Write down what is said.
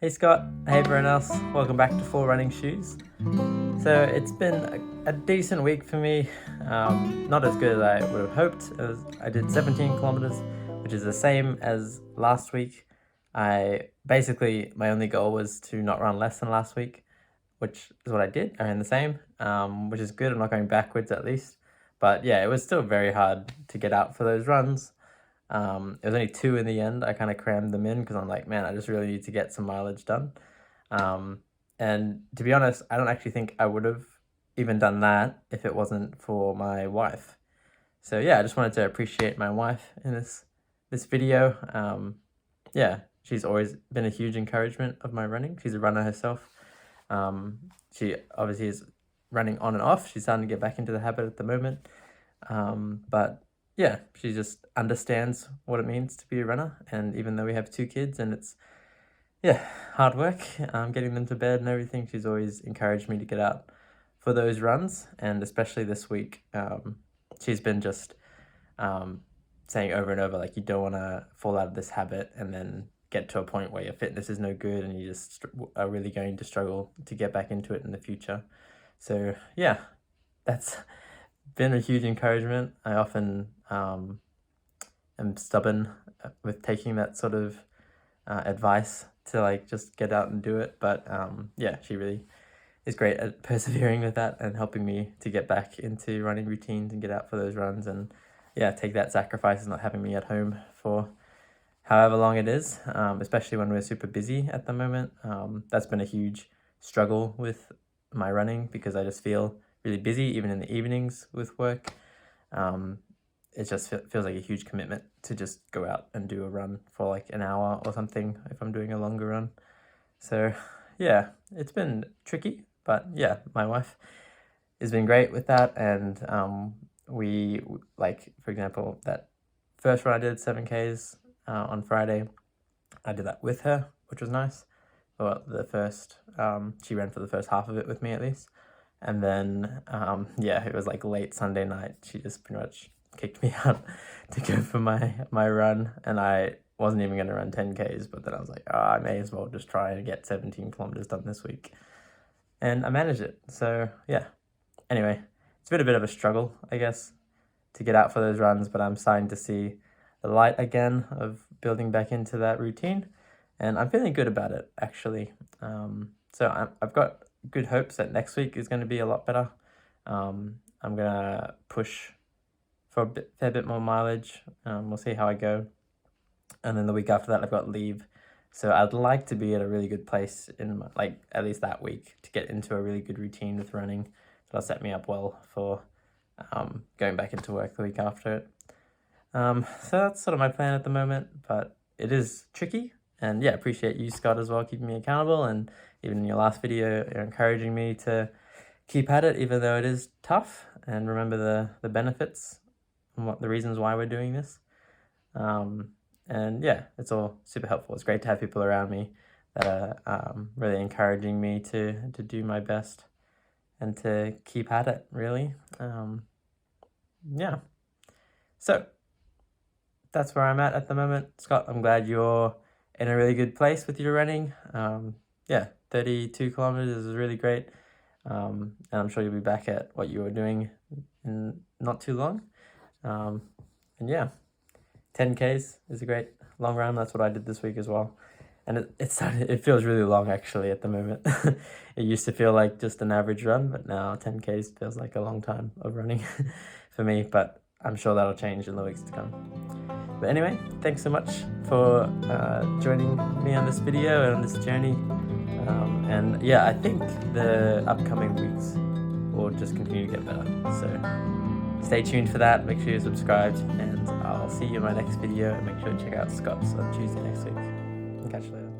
Hey Scott, hey everyone else, welcome back to 4 Running Shoes. So it's been a decent week for me, not as good as I would have hoped. I did 17 kilometers, which is the same as last week. My only goal was to not run less than last week, which is what I did. I ran the same, which is good. I'm not going backwards at least. But yeah, it was still very hard to get out for those runs. It was only 2 in the end. I kind of crammed them in because I'm like, man, I just really need to get some mileage done. And to be honest, I don't actually think I would have even done that if it wasn't for my wife. So yeah, I just wanted to appreciate my wife in this video. Yeah, she's always been a huge encouragement of my running. She's a runner herself. She obviously is running on and off. She's starting to get back into the habit at the moment. But yeah, she just understands what it means to be a runner. And even though we have 2 kids and it's, yeah, hard work, getting them to bed and everything, she's always encouraged me to get out for those runs. And especially this week, she's been just saying over and over, like, you don't want to fall out of this habit and then get to a point where your fitness is no good and you just are really going to struggle to get back into it in the future. So yeah, that's been a huge encouragement. I often am stubborn with taking that sort of advice to like just get out and do it, but yeah, she really is great at persevering with that and helping me to get back into running routines and get out for those runs, and yeah, take that sacrifice of not having me at home for however long it is, especially when we're super busy at the moment. That's been a huge struggle with my running because I just feel really busy even in the evenings with work. It just feels like a huge commitment to just go out and do a run for like an hour or something if I'm doing a longer run. So yeah, it's been tricky, but yeah, my wife has been great with that. And we, like, for example, that first run I did 7Ks on Friday, I did that with her, which was nice. Well, she ran for the first half of it with me at least. And then, yeah, it was like late Sunday night. She just pretty much kicked me out to go for my run. And I wasn't even going to run 10Ks, but then I was like, oh, I may as well just try and get 17 kilometers done this week. And I managed it. So, yeah. Anyway, it's been a bit of a struggle, I guess, to get out for those runs, but I'm starting to see the light again of building back into that routine. And I'm feeling good about it, actually. So I've got good hopes that next week is going to be a lot better. I'm going to push for a fair bit more mileage. We'll see how I go. And then the week after that, I've got leave. So I'd like to be at a really good place in like at least that week to get into a really good routine with running. That'll set me up well for going back into work the week after it. So that's sort of my plan at the moment, but it is tricky. And yeah, appreciate you, Scott, as well, keeping me accountable. And even in your last video, you're encouraging me to keep at it, even though it is tough, and remember the benefits and what the reasons why we're doing this. And yeah, it's all super helpful. It's great to have people around me that are really encouraging me to do my best and to keep at it, really. Yeah. So that's where I'm at the moment. Scott, I'm glad you're in a really good place with your running. Yeah, 32 kilometers is really great. And I'm sure you'll be back at what you were doing in not too long. And yeah, 10Ks is a great long run. That's what I did this week as well. And it feels really long actually at the moment. It used to feel like just an average run, but now 10Ks feels like a long time of running for me, but I'm sure that'll change in the weeks to come. But anyway, thanks so much for joining me on this video and on this journey. And yeah, I think the upcoming weeks will just continue to get better. So stay tuned for that. Make sure you're subscribed, and I'll see you in my next video. And make sure to check out Scott's on Tuesday next week. Catch you later.